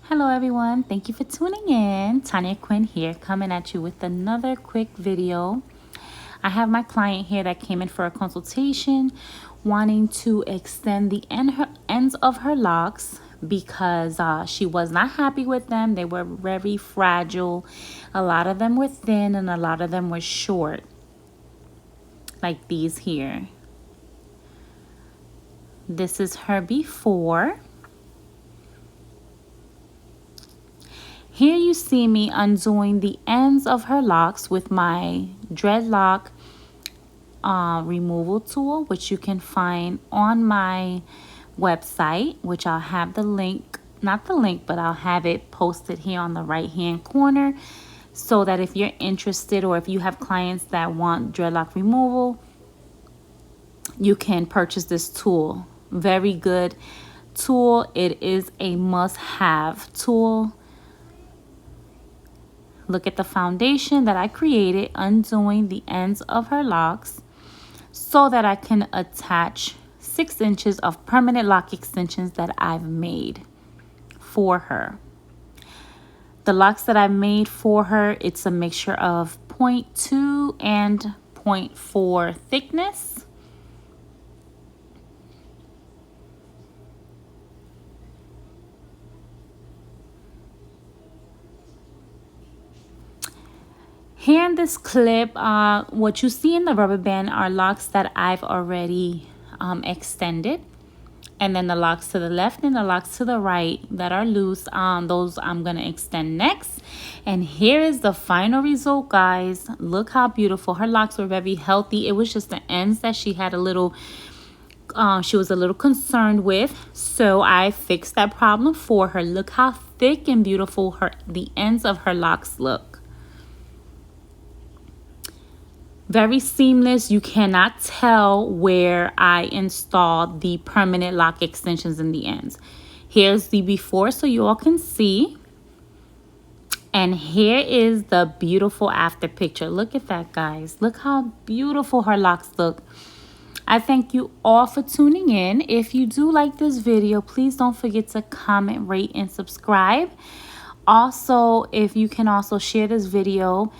Hello everyone, thank you for tuning in. Tanya Quinn here, coming at you with another quick video. I have my client here that came in for a consultation wanting to extend the ends of her locks because she was not happy with them. They were very fragile. A lot of them were thin and a lot of them were short, like these here. This is her before. Here you see me undoing the ends of her locks with my Dreadlock removal tool, which you can find on my website, which I'll have the link, not the link, but I'll have it posted here on the right hand corner, so that if you're interested or if you have clients that want Dreadlock removal, you can purchase this tool. Very good tool. It is a must-have tool. Look at the foundation that I created, undoing the ends of her locks so that I can attach 6 inches of permanent lock extensions that I've made for her. The locks that I made for her, it's a mixture of 0.2 and 0.4 thickness. Here in this clip, what you see in the rubber band are locks that I've already extended. And then the locks to the left and the locks to the right that are loose, those I'm going to extend next. And here is the final result, guys. Look how beautiful. Her locks were very healthy. It was just the ends that she had a little, she was a little concerned with. So I fixed that problem for her. Look how thick and beautiful the ends of her locks look. Very seamless. You cannot tell where I installed the permanent lock extensions in the ends. Here's the before so you all can see. And here is the beautiful after picture. Look at that, guys. Look how beautiful her locks look. I thank you all for tuning in. If you do like this video, please don't forget to comment, rate, and subscribe. Also, if you can also share this video,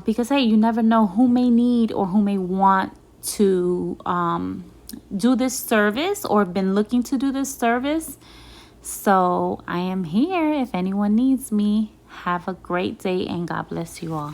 because hey, you never know who may need or who may want to do this service or been looking to do this service. So I am here if anyone needs me. Have a great day and God bless you all.